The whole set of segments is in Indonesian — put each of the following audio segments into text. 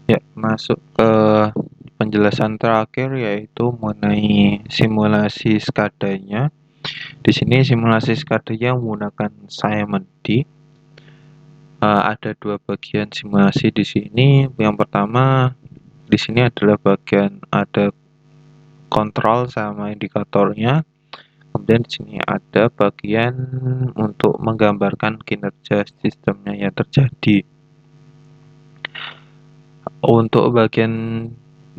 Ya, masuk ke penjelasan terakhir yaitu mengenai simulasi SCADA-nya. Di sini simulasi SCADA-nya menggunakan Simon D. Ada dua bagian simulasi di sini. Yang pertama di sini adalah bagian ada kontrol sama indikatornya. Kemudian di sini ada bagian untuk menggambarkan kinerja sistemnya yang terjadi. Untuk bagian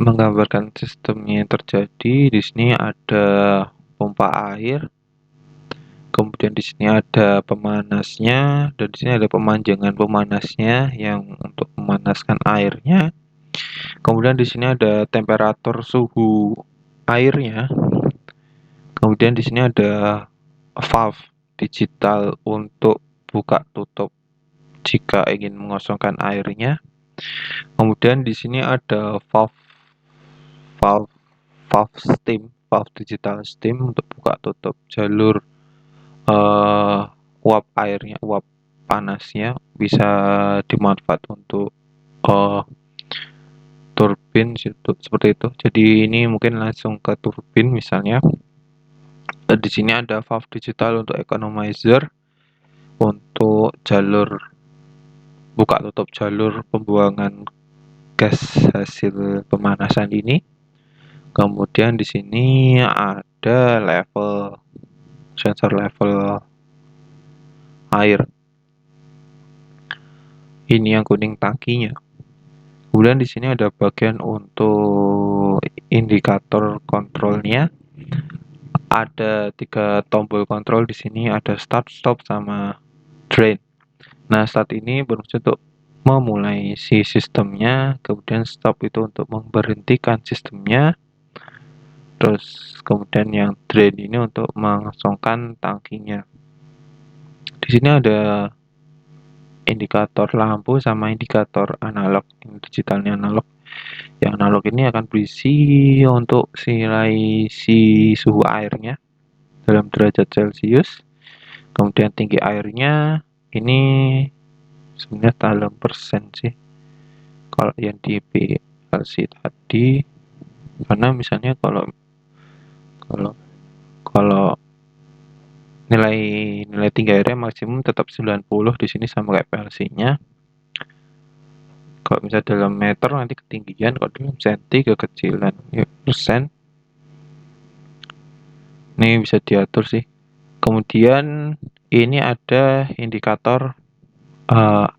menggambarkan sistemnya yang terjadi, di sini ada pompa air, kemudian di sini ada pemanasnya, dan di sini ada pemanjangan pemanasnya yang untuk memanaskan airnya. Kemudian di sini ada temperatur suhu airnya. Kemudian di sini ada valve digital untuk buka tutup jika ingin mengosongkan airnya. Kemudian di sini ada valve valve valve digital steam untuk buka tutup jalur uap airnya, uap panasnya bisa dimanfaat untuk uh, turbin seperti itu. Jadi ini mungkin langsung ke turbin misalnya. Di sini ada valve digital untuk economizer untuk jalur buka tutup jalur pembuangan gas hasil pemanasan ini. Kemudian di sini ada level sensor level air. Ini yang kuning tangkinya. Kemudian di sini ada bagian untuk indikator kontrolnya. Ada 3 tombol kontrol di sini, ada start, stop, sama drain. Nah, start ini berfungsi untuk memulai si sistemnya, kemudian stop itu untuk memberhentikan sistemnya, terus kemudian yang drain ini untuk mengosongkan tangkinya. Di sini ada indikator lampu sama indikator analog, digitalnya analog. Yang analog ini akan berisi untuk nilai si suhu airnya dalam derajat Celcius. Kemudian tinggi airnya ini sebenarnya dalam persen sih. Kalau yang di PLC tadi, karena misalnya kalau kalau kalau nilai nilai tinggi airnya maksimum tetap 90 di sini sama kayak PLC-nya. Kalau misalnya dalam meter nanti ketinggian, kalau dalam senti kekecilan. Ya, persen. Ini bisa diatur sih. Kemudian ini ada indikator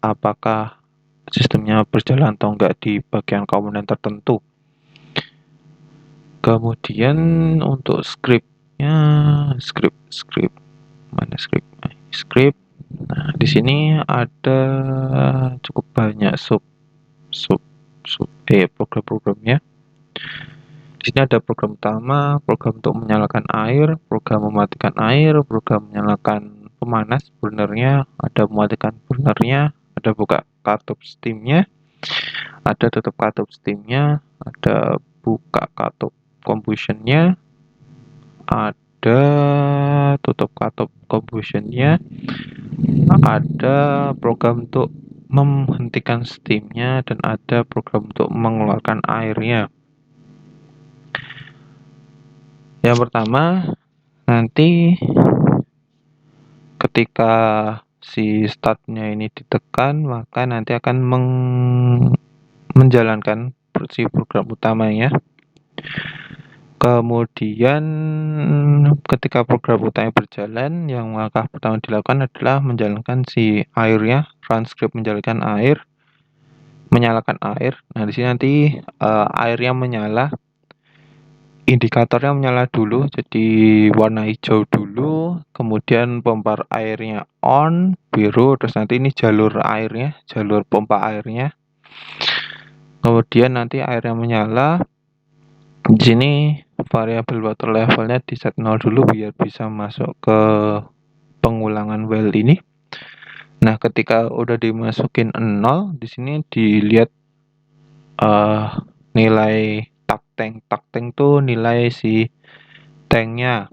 apakah sistemnya berjalan atau enggak di bagian komponen tertentu. Kemudian untuk scriptnya, script mana script. Nah, di sini ada cukup banyak sub sub sub program-programnya. Di sini ada program utama, program untuk menyalakan air, program mematikan air, program menyalakan pemanas burnernya, ada mematikan burnernya, ada buka katup steamnya, ada tutup katup steamnya, ada buka katup combustionnya, ada tutup katup combustionnya, ada program untuk menghentikan steamnya, dan ada program untuk mengeluarkan airnya. Yang pertama, nanti ketika si startnya ini ditekan, maka nanti akan menjalankan si program utamanya. Kemudian ketika program utamanya berjalan, yang langkah pertama dilakukan adalah menjalankan si airnya, run script menjalankan air, menyalakan air. Nah, di sini nanti airnya menyala, indikatornya menyala dulu, jadi warna hijau dulu, kemudian pompa airnya on, biru, terus nanti ini jalur airnya, jalur pompa airnya. Kemudian nanti airnya menyala. Di sini variabel water levelnya di set 0 dulu biar bisa masuk ke pengulangan well ini. Nah, ketika udah dimasukin 0, di sini dilihat nilai tak tank tuh nilai si tanknya.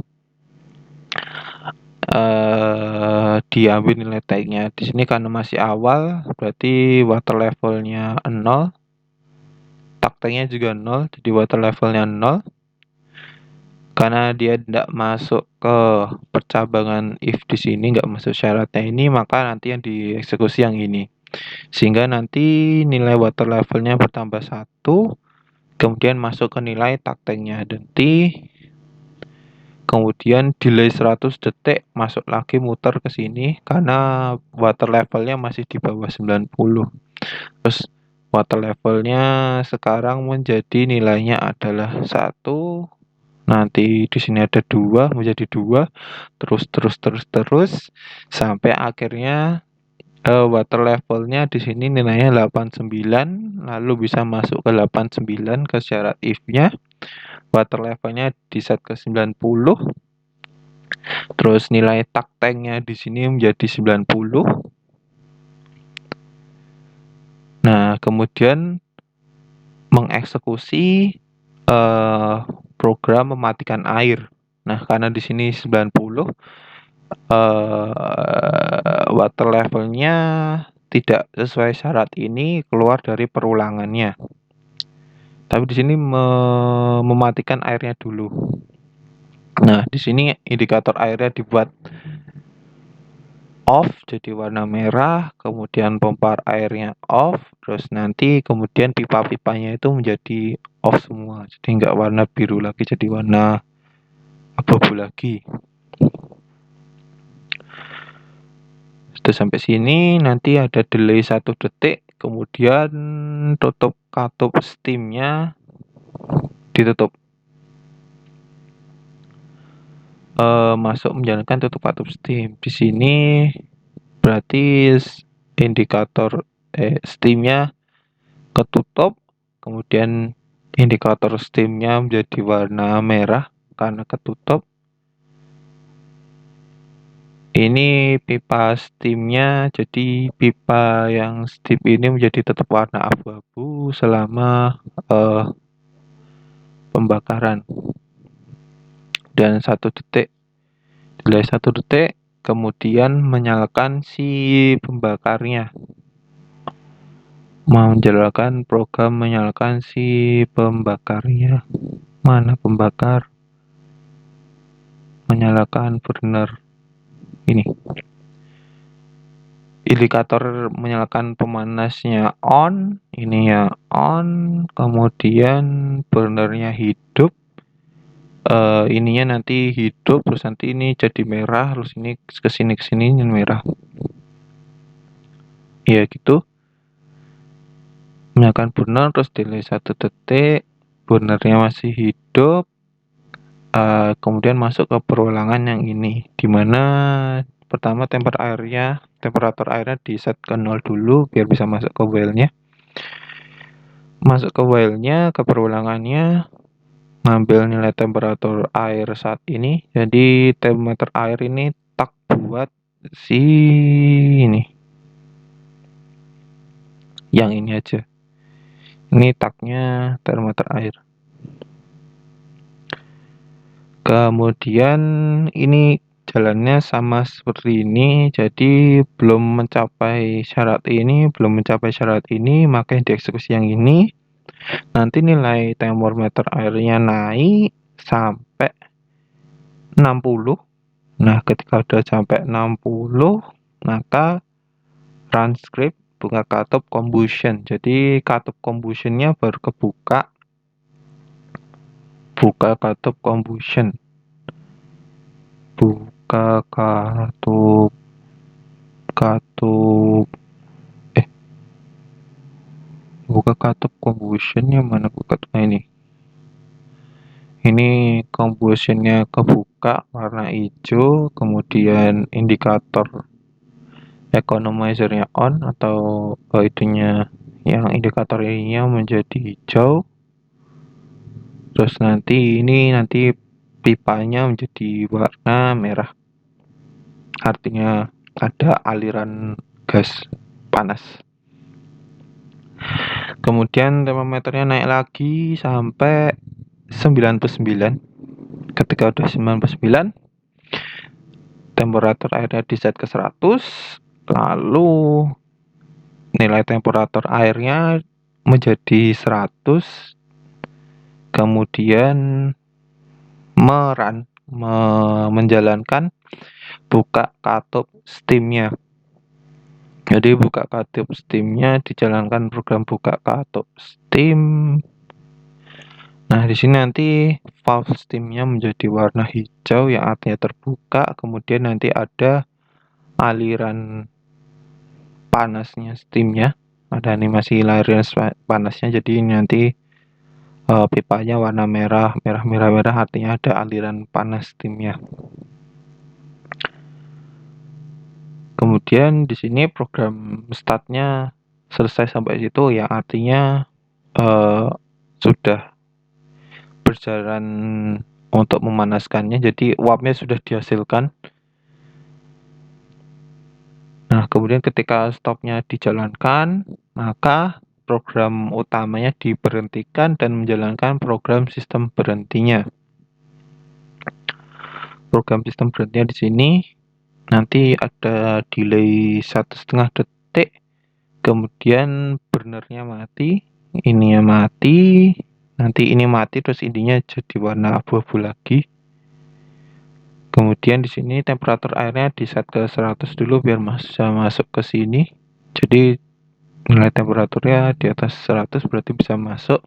Diambil nilai tanknya. Di sini karena masih awal, berarti water levelnya 0. takt tanknya juga 0, jadi water levelnya 0. Karena dia tidak masuk ke percabangan if di sini, nggak masuk syaratnya ini, maka nanti yang dieksekusi yang ini. Sehingga nanti nilai water levelnya bertambah 1, kemudian masuk ke nilai takt tanknya nanti, kemudian delay 100 detik masuk lagi muter ke sini karena water levelnya masih di bawah 90. Terus water levelnya sekarang menjadi nilainya adalah 1, nanti di sini ada 2 menjadi 2, terus sampai akhirnya water levelnya di sini nilainya 89, lalu bisa masuk ke 89 ke syarat if-nya. Water levelnya di set ke 90. Terus nilai takt tanknya di sini menjadi 90. Nah, kemudian mengeksekusi program mematikan air. Nah, karena di sini 90, water levelnya tidak sesuai syarat ini keluar dari perulangannya. Tapi di sini mematikan airnya dulu. Nah, di sini indikator airnya dibuat off jadi warna merah, kemudian pompa airnya off, terus nanti kemudian pipa-pipanya itu menjadi off semua. Jadi nggak warna biru lagi, jadi warna abu-abu lagi. Sudah sampai sini, nanti ada delay 1 detik, kemudian tutup katup steamnya ditutup. Masuk menjalankan tutup katup steam. Di sini berarti indikator steamnya ketutup, kemudian indikator steamnya menjadi warna merah karena ketutup. Ini pipa steamnya, jadi pipa yang steam ini menjadi tetap warna abu-abu selama pembakaran. Dan 1 detik, delay 1 detik, kemudian menyalakan si pembakarnya. Menjalankan program menyalakan si pembakarnya. Mana pembakar? Menyalakan burner. Ini. Indikator menyalakan pemanasnya on, ini ya on, kemudian burnernya hidup. Ininya nanti hidup, terus nanti ini jadi merah, terus ini kesini ini merah. Ya gitu. Menyalakan burner, terus delay 1 detik, burnernya masih hidup. Kemudian masuk ke perulangan yang ini, dimana pertama temperatur airnya di set ke 0 dulu biar bisa masuk ke while-nya. Masuk ke while-nya, ke perulangannya, ngambil nilai temperatur air saat ini. Jadi termometer air ini tak buat si ini. Yang ini aja. Ini taknya termometer air. Kemudian ini jalannya sama seperti ini, jadi belum mencapai syarat ini, maka dieksekusi yang ini. Nanti nilai termometer airnya naik sampai 60. Nah, ketika udah sampai 60, maka run script buka katup combustion. Jadi katup combustionnya baru kebuka. Buka katup combustion. Buka katup buka katup combustionnya mana buka ini combustionnya kebuka warna hijau, kemudian indikator economizernya on atau itunya yang indikator ininya menjadi hijau. Terus nanti pipanya menjadi warna merah. Artinya ada aliran gas panas. Kemudian termometernya naik lagi sampai 99. Ketika udah 99, temperatur airnya di set ke 100, lalu nilai temperatur airnya menjadi 100, kemudian menjalankan buka katup steam-nya. Jadi buka katup steam-nya dijalankan program buka katup steam. Nah, di sini nanti valve steam-nya menjadi warna hijau yang artinya terbuka, kemudian nanti ada aliran panasnya steam-nya, ada animasi aliran panasnya. Jadi ini nanti pipanya warna merah, merah artinya ada aliran panas steam-nya. Kemudian di sini program start-nya selesai sampai situ, yang artinya sudah berjalan untuk memanaskannya, jadi uapnya sudah dihasilkan. Nah, kemudian ketika stopnya dijalankan, maka program utamanya diberhentikan dan menjalankan program sistem berhentinya. Program sistem berhentinya di sini nanti ada delay 1,5 detik, kemudian burnernya mati, ininya mati, nanti ini mati terus ininya jadi warna abu-abu lagi. Kemudian di sini temperatur airnya di set ke 100 dulu biar bisa masuk ke sini. Jadi nilai temperaturnya di atas 100 berarti bisa masuk.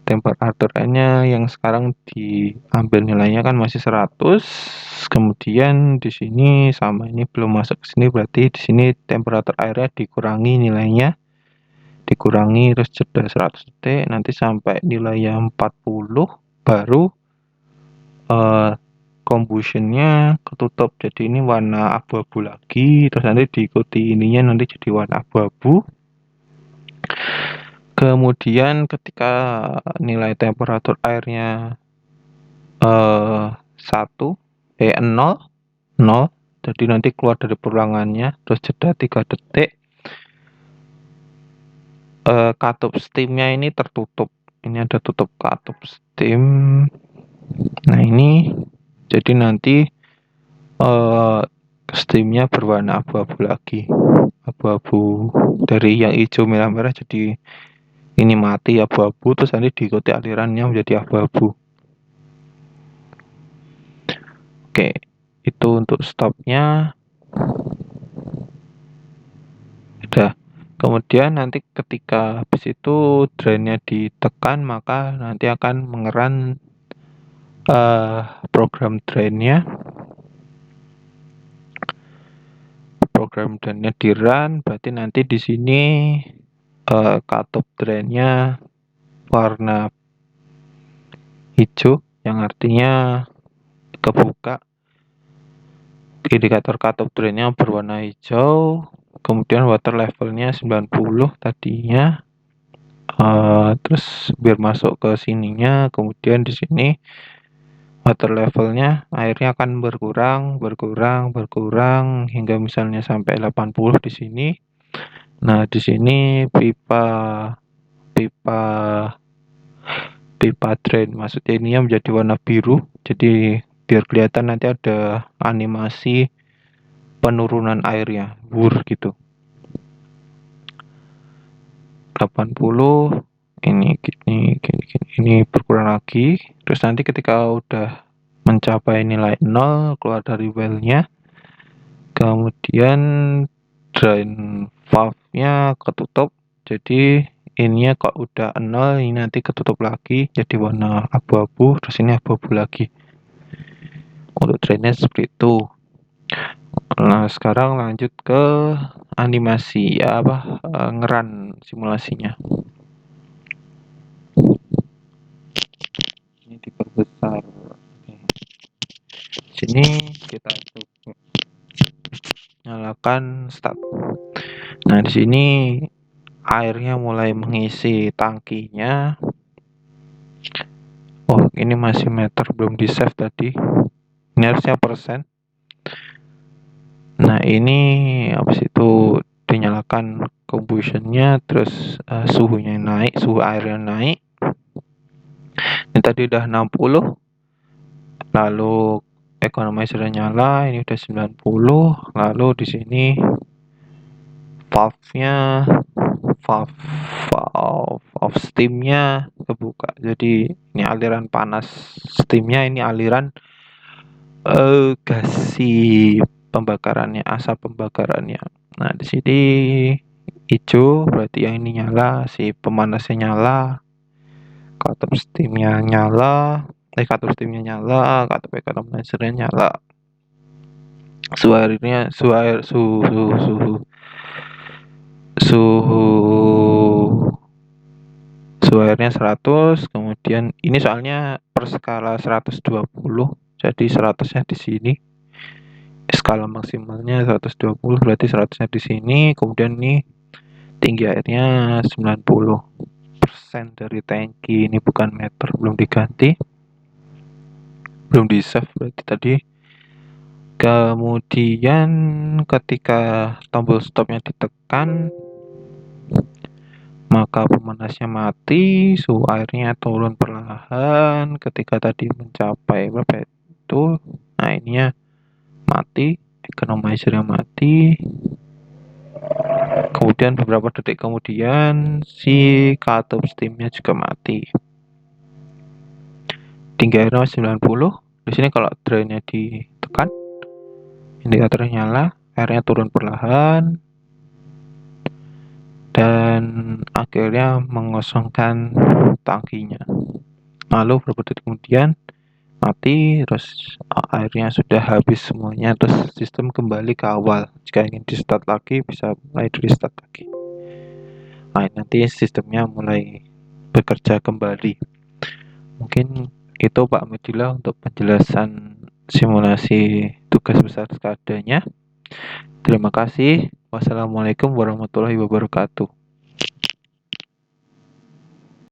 Temperatur airnya yang sekarang diambil nilainya kan masih 100. Kemudian di sini sama ini belum masuk ke sini, berarti di sini temperatur airnya dikurangi nilainya. Dikurangi terus jeda 100 detik, nanti sampai nilainya 40 baru combustionnya ketutup, jadi ini warna abu-abu lagi, terus nanti diikuti ininya nanti jadi warna abu-abu. Kemudian ketika nilai temperatur airnya 0, jadi nanti keluar dari ruangannya, terus jeda 3 detik, katup steamnya ini tertutup, ini ada tutup katup steam. Nah ini jadi nanti steamnya berwarna abu-abu lagi, abu-abu dari yang hijau merah-merah jadi ini mati abu-abu, terus nanti diikuti alirannya menjadi abu-abu. Oke, itu untuk stopnya. Udah. Kemudian nanti ketika habis itu drainnya ditekan, maka nanti akan mengeran program drainnya. Program drainnya di run, berarti nanti di sini katup drainnya warna hijau, yang artinya kebuka. Indikator katup drainnya berwarna hijau. Kemudian water levelnya 90 tadinya. Terus biar masuk ke sininya, kemudian di sini water levelnya airnya akan berkurang hingga misalnya sampai 80 di sini. Nah, di sini pipa drain maksudnya ini menjadi warna biru. Jadi biar kelihatan nanti ada animasi penurunan airnya, gitu. 80 ini berkurang lagi. Terus nanti ketika udah mencapai nilai 0 keluar dari well-nya, kemudian drain valve-nya ketutup. Jadi ininya kok udah 0, ini nanti ketutup lagi jadi warna abu-abu, terus ini abu-abu lagi. Untuk drainnya seperti itu. Nah, sekarang lanjut ke animasi ngeran simulasinya. Ini diperbesar. Sini kita coba nyalakan start. Nah, di sini airnya mulai mengisi tangkinya. Oh, ini masih meter, belum di save tadi. Ini harusnya persen. Nah, ini habis itu dinyalakan combustionnya, terus suhunya naik, suhu airnya naik. Ini tadi udah 60, lalu economizer nyala, ini udah 90, lalu di sini valve off, steam-nya kebuka. Jadi ini aliran panas steam-nya, ini aliran gas si pembakarannya, asap pembakarannya. Nah, di sini hijau berarti yang ini nyala, si pemanasnya nyala, cutter steam-nya nyala, cutter steam-nya nyala, cutter economizer-nya nyala. Suhu airnya, suhu airnya 100, kemudian ini soalnya per skala 120, jadi 100-nya di sini. Skala maksimalnya 120, berarti 100-nya di sini, kemudian ini tinggi airnya 90% dari tangki, ini bukan meter, belum diganti. Belum di save berarti tadi. Kemudian ketika tombol stopnya ditekan, maka pemanasnya mati, suhu airnya turun perlahan ketika tadi mencapai berapa itu. Nah, ininya mati, economizer-nya mati. Kemudian beberapa detik kemudian si cut-off steam-nya juga mati. Tinggi airnya 90. Di sini kalau drain-nya ditekan, indikatornya nyala, airnya turun perlahan, dan akhirnya mengosongkan tangkinya. Lalu beberapa detik kemudian mati, terus airnya sudah habis semuanya, terus sistem kembali ke awal. Jika ingin di start lagi, bisa mulai dari start lagi. Nah, nanti sistemnya mulai bekerja kembali. Mungkin itu Pak Medila untuk penjelasan simulasi tugas besar seadanya. Terima kasih. Wassalamualaikum warahmatullahi wabarakatuh.